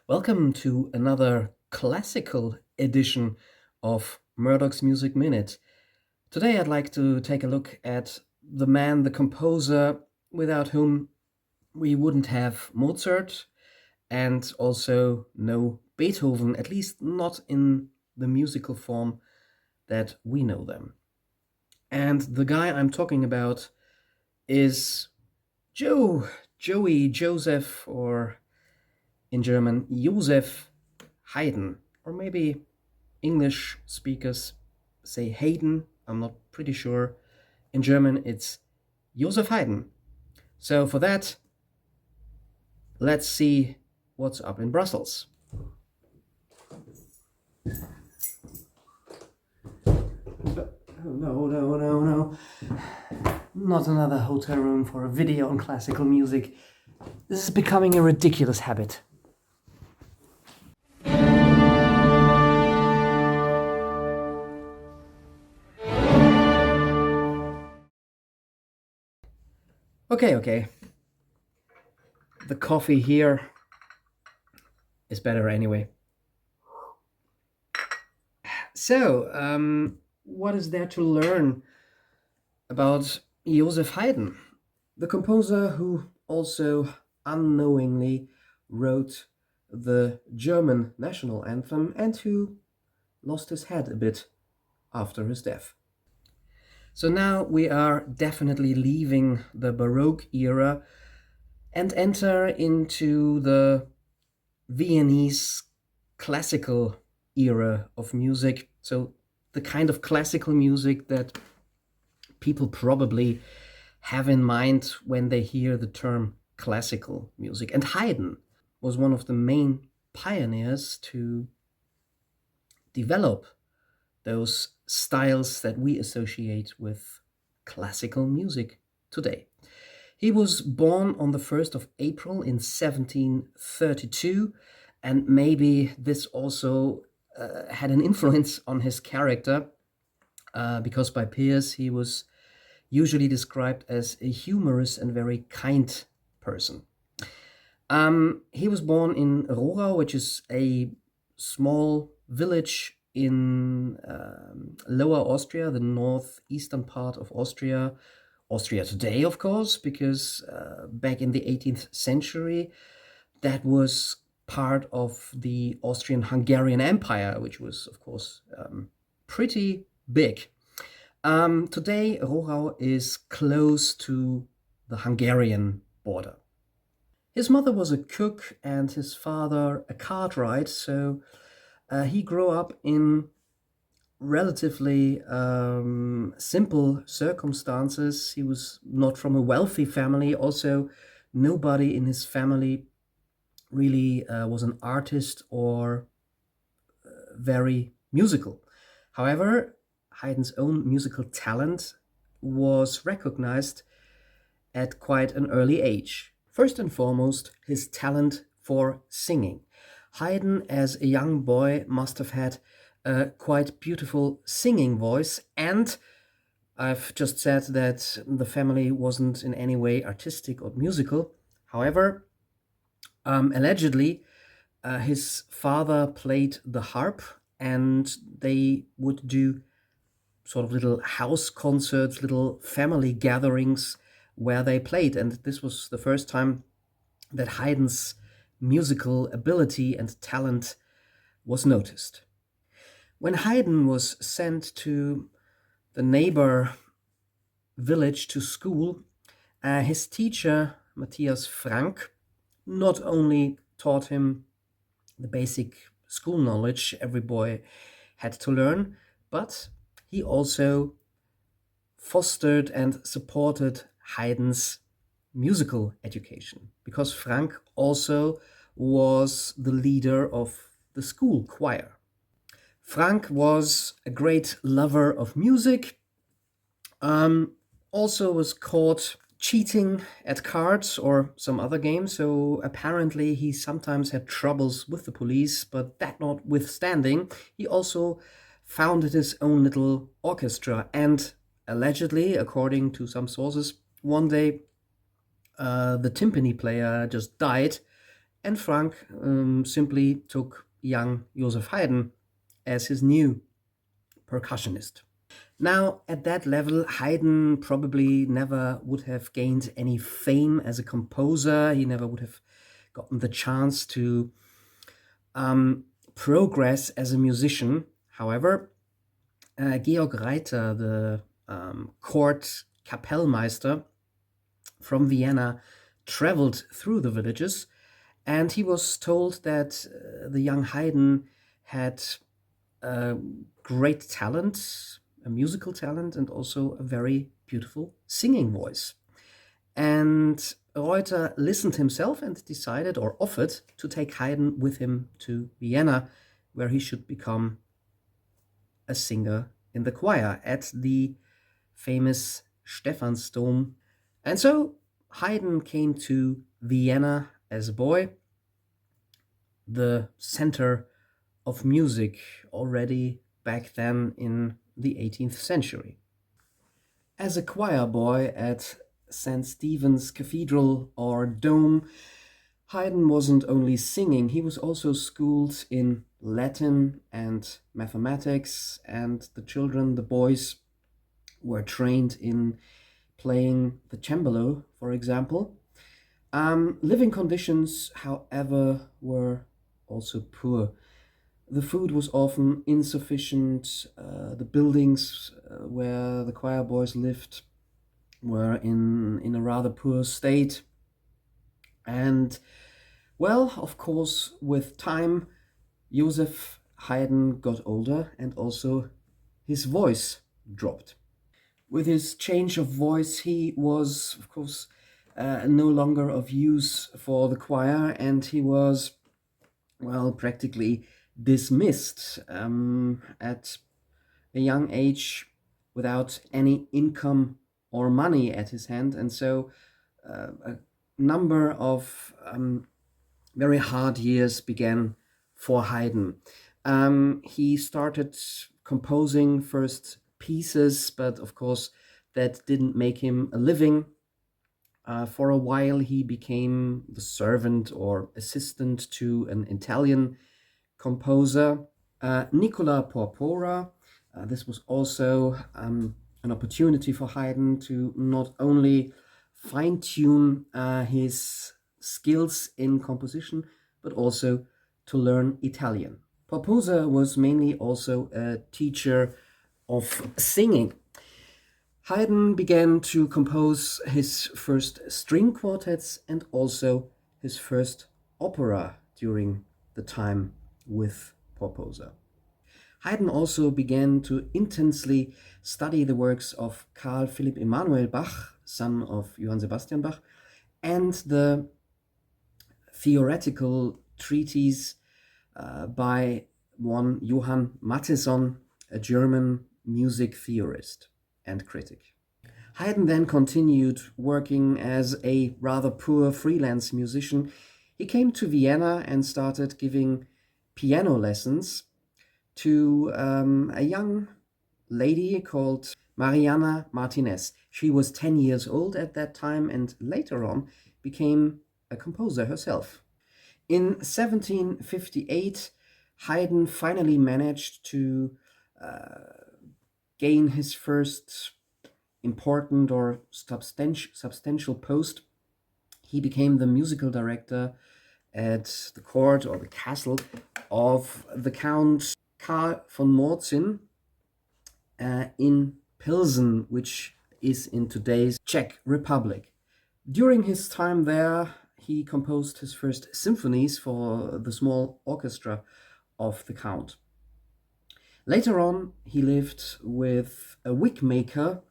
Welcome to another classical edition of Murdoch's Music Minute. Today I'd like to take a look at the man, the composer, without whom we wouldn't have Mozart and also no Beethoven, at least not in the musical form that we know them. And the guy I'm talking about is Joey, Joseph, or in German, Joseph Haydn, or maybe English speakers say Haydn. I'm not pretty sure. In German, it's Joseph Haydn. So for that, let's see what's up in Brussels. No. Not another hotel room for a video on classical music. This is becoming a ridiculous habit. Okay. The coffee here is better anyway. So, what is there to learn about Joseph Haydn, the composer who also unknowingly wrote the German national anthem and who lost his head a bit after his death? So now we are definitely leaving the Baroque era and enter into the Viennese classical era of music. So the kind of classical music that people probably have in mind when they hear the term classical music. And Haydn was one of the main pioneers to develop those styles that we associate with classical music today. He was born on the 1st of April in 1732, and maybe this also had an influence on his character, because by peers he was usually described as a humorous and very kind person. He was born in Rohrau, which is a small village in Lower Austria, the northeastern part of Austria. Austria today, of course, because back in the 18th century, that was part of the Austrian-Hungarian Empire, which was, of course, pretty big. Today, Rohrau is close to the Hungarian border. His mother was a cook and his father a cartwright, so he grew up in relatively simple circumstances. He was not from a wealthy family. Also, nobody in his family really was an artist or very musical. However, Haydn's own musical talent was recognized at quite an early age. First and foremost, his talent for singing. Haydn, as a young boy, must have had a quite beautiful singing voice, and I've just said that the family wasn't in any way artistic or musical. However, allegedly, his father played the harp, and they would do sort of little house concerts, little family gatherings where they played. And this was the first time that Haydn's musical ability and talent was noticed. When Haydn was sent to the neighbor village to school, his teacher, Matthias Frank, not only taught him the basic school knowledge every boy had to learn, but he also fostered and supported Haydn's musical education, because Frank also was the leader of the school choir. Frank was a great lover of music, also was caught cheating at cards or some other game, so apparently he sometimes had troubles with the police, but that notwithstanding, he also founded his own little orchestra, and allegedly, according to some sources, one day the timpani player just died, and Frank simply took young Joseph Haydn as his new percussionist. Now, at that level, Haydn probably never would have gained any fame as a composer. He never would have gotten the chance to progress as a musician. However, Georg Reiter, the court Kapellmeister from Vienna, traveled through the villages, and he was told that the young Haydn had a great talent, a musical talent, and also a very beautiful singing voice. And Reuter listened himself and decided or offered to take Haydn with him to Vienna, where he should become a singer in the choir at the famous Stephansdom. And so Haydn came to Vienna as a boy, the center of music already back then in the 18th century. As a choir boy at St. Stephen's Cathedral or Dome, Haydn wasn't only singing, he was also schooled in Latin and mathematics, and the children, the boys, were trained in playing the cembalo, for example. Living conditions, however, were also poor. The food was often insufficient. The buildings where the choir boys lived were in a rather poor state. And, well, of course, with time, Joseph Haydn got older and also his voice dropped. With his change of voice, he was, of course, no longer of use for the choir, and he was, well, practically dismissed at a young age without any income or money at his hand. And so a number of very hard years began for Haydn. He started composing first pieces, but of course that didn't make him a living. For a while he became the servant or assistant to an Italian composer, Nicola Porpora. This was also an opportunity for Haydn to not only fine-tune his skills in composition, but also to learn Italian. Porposa was mainly also a teacher of singing. Haydn began to compose his first string quartets and also his first opera during the time with Porposa. Haydn also began to intensely study the works of Carl Philipp Emanuel Bach, son of Johann Sebastian Bach, and the theoretical treatise by one Johann Mattheson, a German music theorist and critic. Haydn then continued working as a rather poor freelance musician. He came to Vienna and started giving piano lessons to a young lady called Mariana Martinez. She was 10 years old at that time and later on became a composer herself. In 1758, Haydn finally managed to gain his first important or substantial post. He became the musical director at the court or the castle of the Count Karl von Morzin in Pilsen, which is in today's Czech Republic. During his time there, he composed his first symphonies for the small orchestra of the Count. Later on, he lived with a wig maker,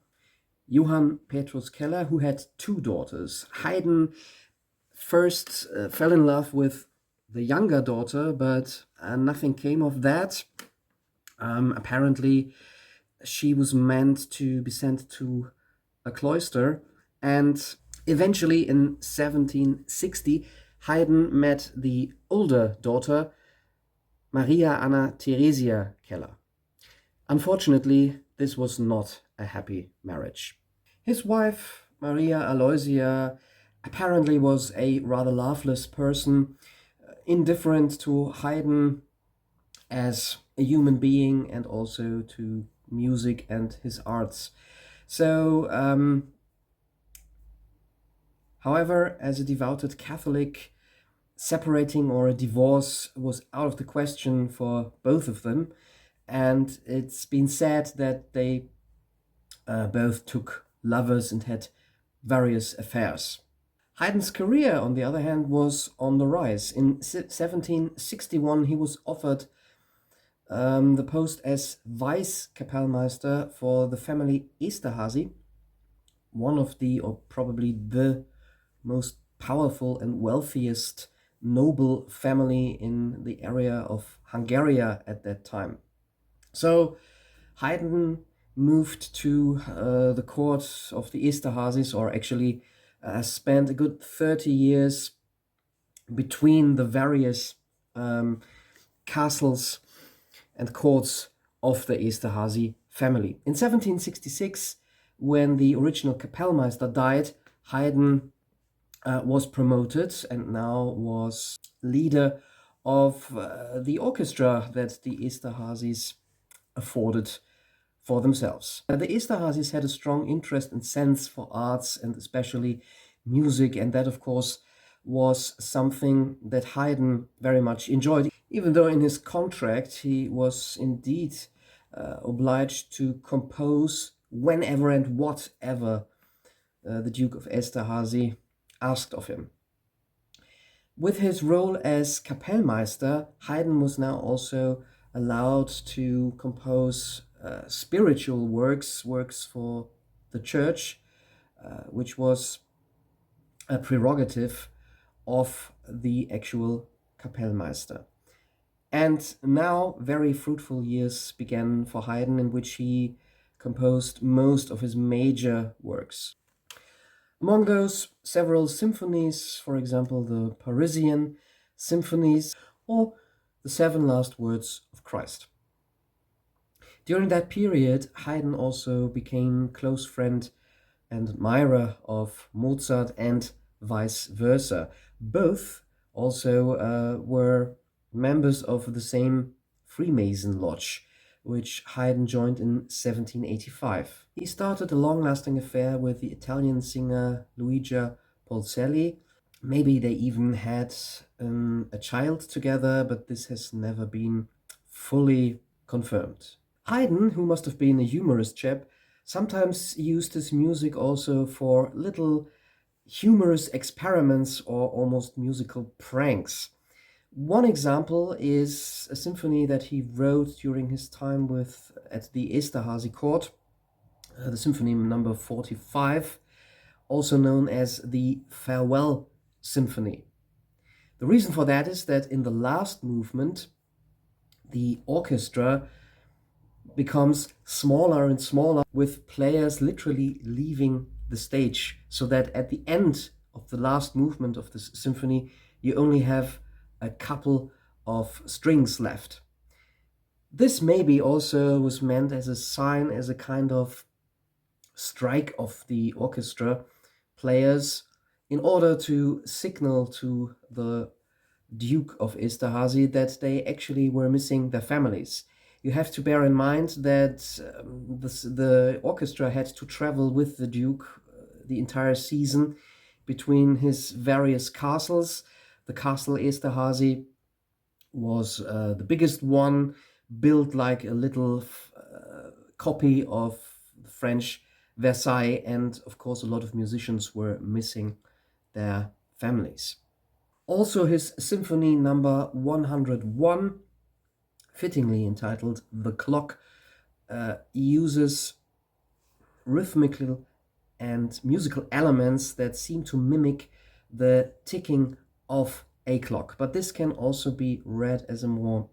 Johann Petrus Keller, who had two daughters. Haydn first fell in love with the younger daughter, but nothing came of that. Apparently, she was meant to be sent to a cloister, and eventually in 1760, Haydn met the older daughter, Maria Anna Theresia Keller. Unfortunately, this was not a happy marriage. His wife, Maria Aloysia, apparently was a rather loveless person. indifferent to Haydn as a human being and also to music and his arts. So, however, as a devoted Catholic, separating or a divorce was out of the question for both of them, and it's been said that they both took lovers and had various affairs. Haydn's career, on the other hand, was on the rise. In 1761, he was offered the post as Vice Kapellmeister for the family Esterhazy, one of the, or probably the most powerful and wealthiest noble family in the area of Hungary at that time. So Haydn moved to the court of the Esterhazys, or actually spent a good 30 years between the various castles and courts of the Esterhazy family. In 1766, when the original Kapellmeister died, Haydn was promoted and now was leader of the orchestra that the Esterhazys afforded for themselves. The Esterhazys had a strong interest and sense for arts and especially music, and that of course was something that Haydn very much enjoyed, even though in his contract he was indeed obliged to compose whenever and whatever the Duke of Esterhazy asked of him. With his role as Kapellmeister, Haydn was now also allowed to compose spiritual works for the church, which was a prerogative of the actual Kapellmeister. And now very fruitful years began for Haydn, in which he composed most of his major works. Among those, several symphonies, for example, the Parisian symphonies or the Seven Last Words of Christ. During that period, Haydn also became close friend and admirer of Mozart and vice versa. Both also were members of the same Freemason lodge, which Haydn joined in 1785. He started a long-lasting affair with the Italian singer Luigia Polselli. Maybe they even had a child together, but this has never been fully confirmed. Haydn, who must have been a humorous chap, sometimes used his music also for little humorous experiments or almost musical pranks. One example is a symphony that he wrote during his time at the Esterhazy court, the Symphony number 45, also known as the Farewell Symphony. The reason for that is that in the last movement, the orchestra becomes smaller and smaller, with players literally leaving the stage, so that at the end of the last movement of this symphony, you only have a couple of strings left. This maybe also was meant as a sign, as a kind of strike of the orchestra players, in order to signal to the Duke of Esterhazy that they actually were missing their families. You have to bear in mind that the orchestra had to travel with the Duke the entire season between his various castles. The castle Esterhazy was the biggest one, built like a little copy of the French Versailles, and of course a lot of musicians were missing their families. Also, his symphony number 101, fittingly entitled The Clock, uses rhythmical and musical elements that seem to mimic the ticking of a clock. But this can also be read as a more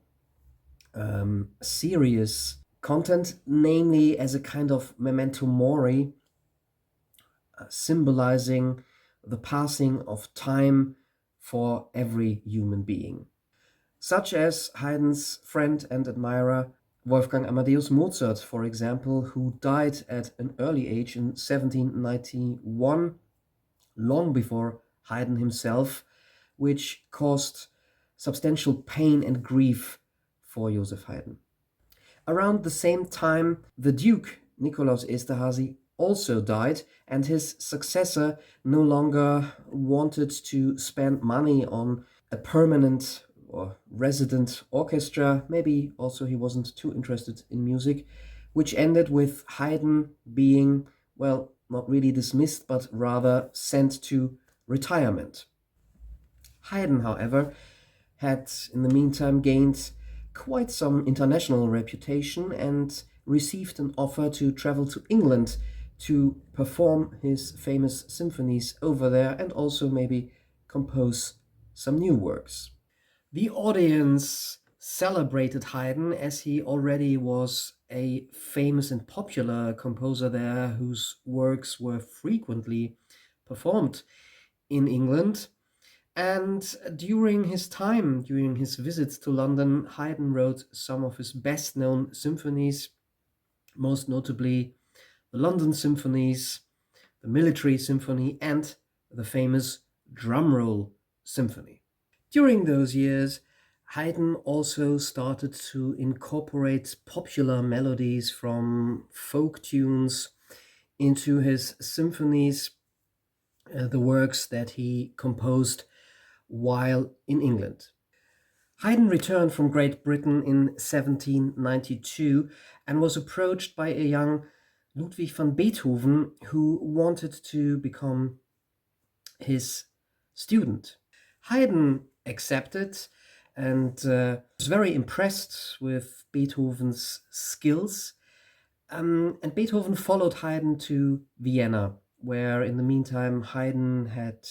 serious content, namely as a kind of memento mori, symbolizing the passing of time for every human being. Such as Haydn's friend and admirer Wolfgang Amadeus Mozart, for example, who died at an early age in 1791, long before Haydn himself, which caused substantial pain and grief for Joseph Haydn. Around the same time, the Duke, Nikolaus Esterhazy, also died, and his successor no longer wanted to spend money on a permanent or resident orchestra. Maybe also he wasn't too interested in music, which ended with Haydn being, well, not really dismissed, but rather sent to retirement. Haydn, however, had in the meantime gained quite some international reputation and received an offer to travel to England to perform his famous symphonies over there and also maybe compose some new works. The audience celebrated Haydn as he already was a famous and popular composer there whose works were frequently performed in England. And during his visits to London, Haydn wrote some of his best known symphonies, most notably the London Symphonies, the Military Symphony, and the famous Drumroll Symphony. During those years, Haydn also started to incorporate popular melodies from folk tunes into his symphonies, the works that he composed while in England. Haydn returned from Great Britain in 1792 and was approached by a young Ludwig van Beethoven who wanted to become his student. Haydn accepted and was very impressed with Beethoven's skills. And Beethoven followed Haydn to Vienna, where in the meantime Haydn had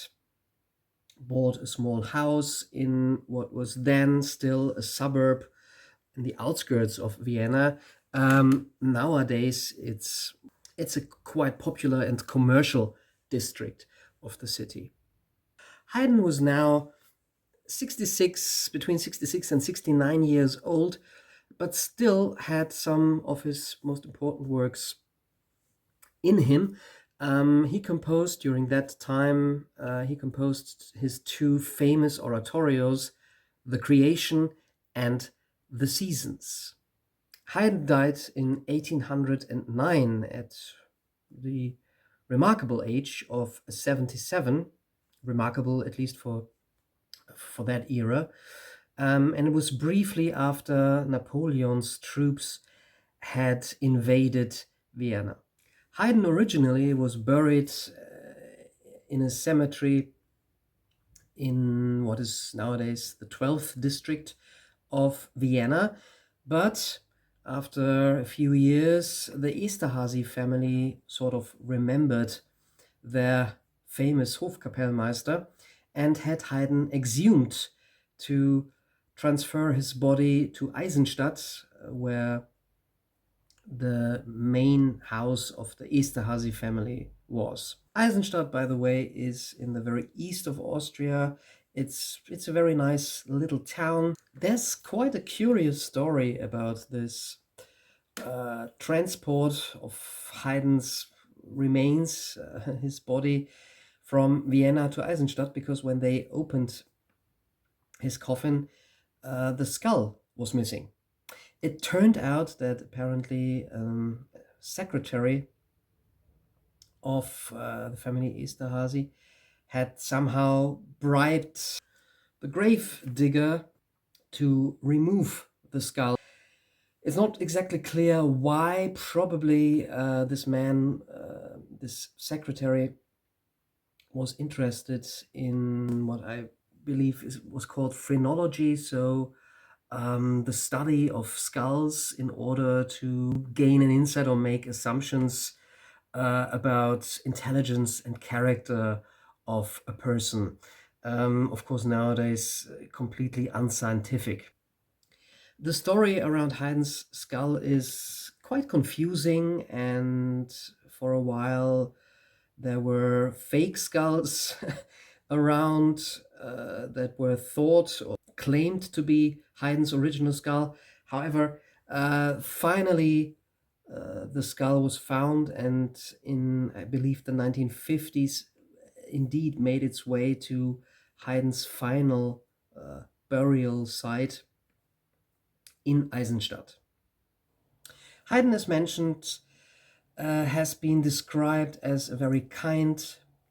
bought a small house in what was then still a suburb in the outskirts of Vienna. Nowadays, it's a quite popular and commercial district of the city. Haydn was now between 66 and 69 years old, but still had some of his most important works in him. He composed during that time, he composed his two famous oratorios, The Creation and The Seasons. Haydn died in 1809 at the remarkable age of 77, remarkable at least for that era. And it was briefly after Napoleon's troops had invaded Vienna. Haydn originally was buried in a cemetery in what is nowadays the 12th district of Vienna, but after a few years, the Esterhazy family sort of remembered their famous Hofkapellmeister and had Haydn exhumed to transfer his body to Eisenstadt, where the main house of the Esterhazy family was. Eisenstadt, by the way, is in the very east of Austria. It's a very nice little town. There's quite a curious story about this transport of Haydn's remains, his body, from Vienna to Eisenstadt, because when they opened his coffin, the skull was missing. It turned out that apparently secretary of the family Esterhazy had somehow bribed the grave digger to remove the skull. It's not exactly clear why. Probably this man, this secretary, was interested in what I believe was called phrenology, so the study of skulls in order to gain an insight or make assumptions about intelligence and character of a person. Of course, nowadays, completely unscientific. The story around Haydn's skull is quite confusing, and for a while there were fake skulls around that were thought or claimed to be Haydn's original skull. However, finally the skull was found, and in, I believe, the 1950s, indeed made its way to Haydn's final burial site in Eisenstadt. Haydn, as mentioned, has been described as a very kind,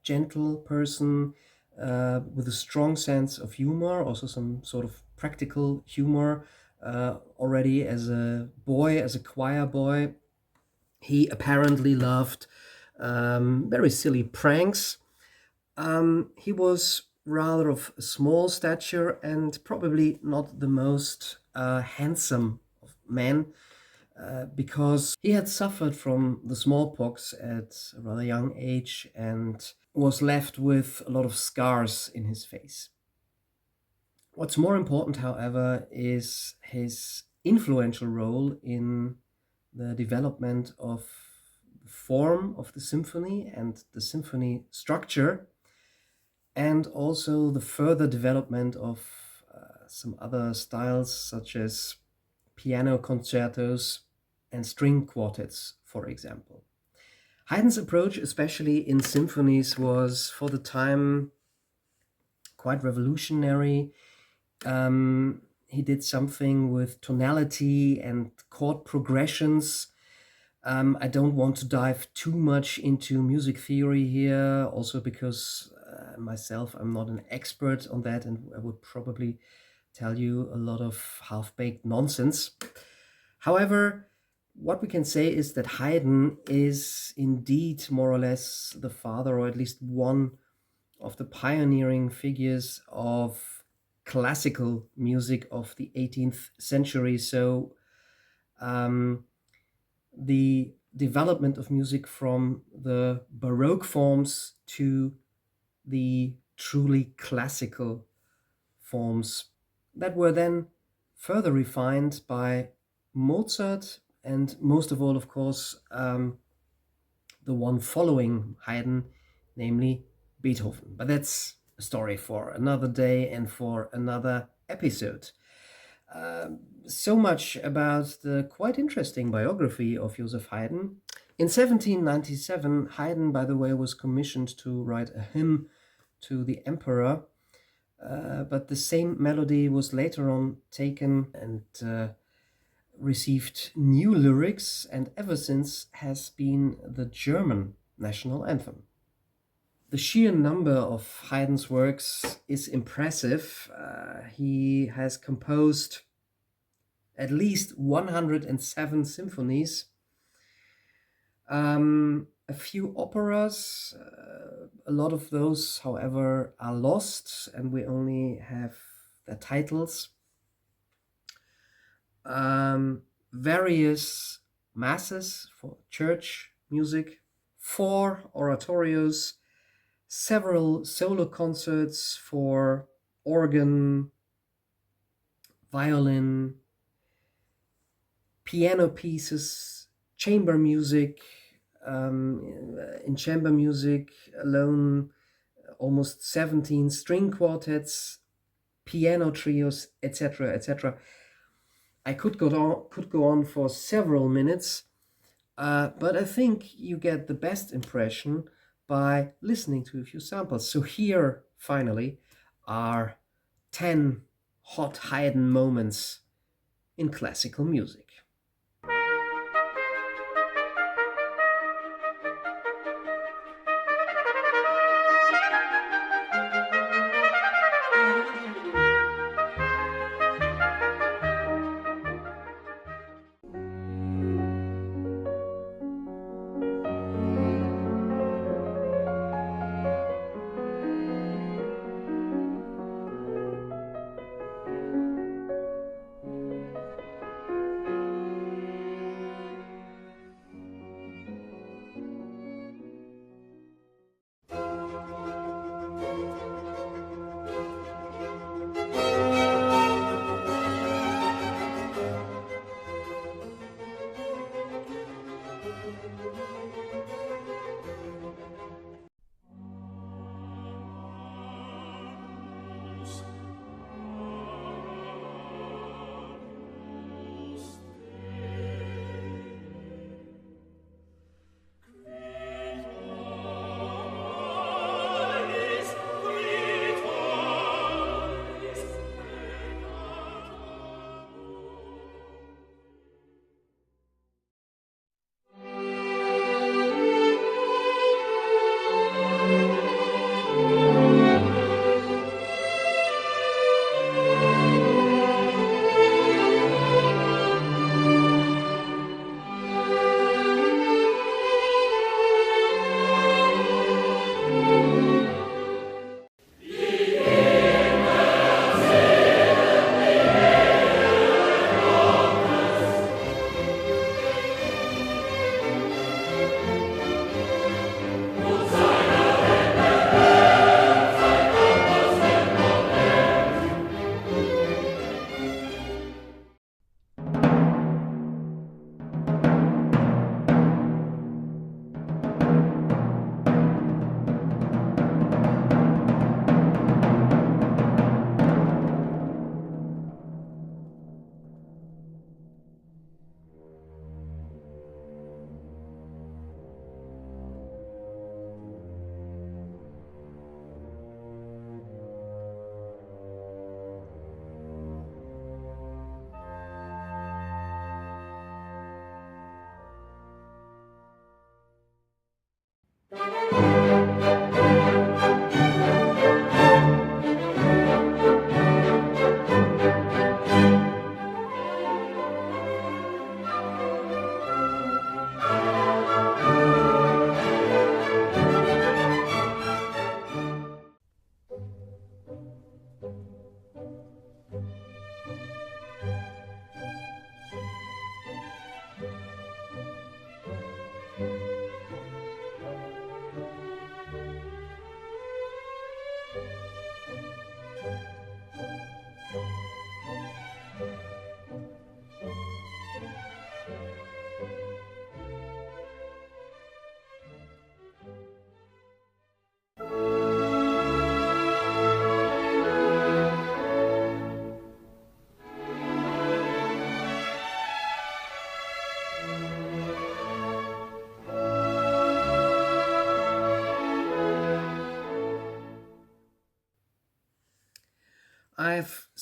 gentle person with a strong sense of humor, also some sort of practical humor. Already as a boy, as a choir boy, he apparently loved very silly pranks. He was rather of small stature and probably not the most handsome of men, because he had suffered from the smallpox at a rather young age and was left with a lot of scars in his face. What's more important, however, is his influential role in the development of the form of the symphony and the symphony structure, and also the further development of some other styles such as piano concertos and string quartets, for example. Haydn's approach, especially in symphonies, was for the time quite revolutionary. He did something with tonality and chord progressions. I don't want to dive too much into music theory here, also because myself, I'm not an expert on that, and I would probably tell you a lot of half-baked nonsense. However, what we can say is that Haydn is indeed more or less the father, or at least one of the pioneering figures of classical music of the 18th century. So the development of music from the Baroque forms to the truly classical forms that were then further refined by Mozart, and most of all, of course, the one following Haydn, namely Beethoven. But that's a story for another day and for another episode. So much about the quite interesting biography of Joseph Haydn. In 1797, Haydn, by the way, was commissioned to write a hymn to the emperor, but the same melody was later on taken and received new lyrics, and ever since has been the German national anthem. The sheer number of Haydn's works is impressive. He has composed at least 107 symphonies, a few operas. A lot of those, however, are lost, and we only have their titles. Various masses for church music, 4 oratorios, several solo concerts for organ, violin, piano pieces, chamber music. In chamber music alone, almost 17 string quartets, piano trios, etc., etc. I could go on for several minutes, but I think you get the best impression by listening to a few samples. So here, finally, are 10 hot Haydn moments in classical music.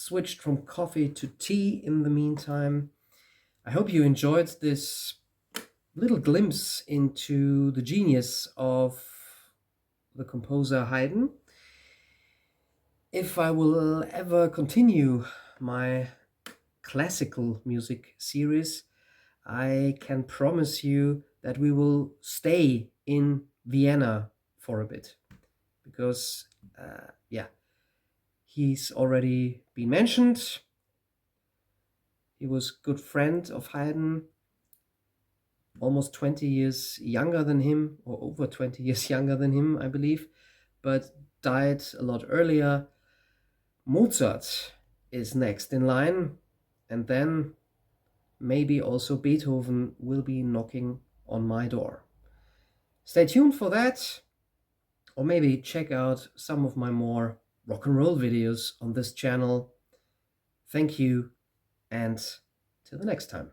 switched from coffee to tea in the meantime. I hope you enjoyed this little glimpse into the genius of the composer Haydn. If I will ever continue my classical music series, I can promise you that we will stay in Vienna for a bit because, yeah, he's already been mentioned. He was good friend of Haydn, almost 20 years younger than him, or over 20 years younger than him, I believe, but died a lot earlier. Mozart is next in line, and then maybe also Beethoven will be knocking on my door. Stay tuned for that, or maybe check out some of my more rock and roll videos on this channel. Thank you, and till the next time.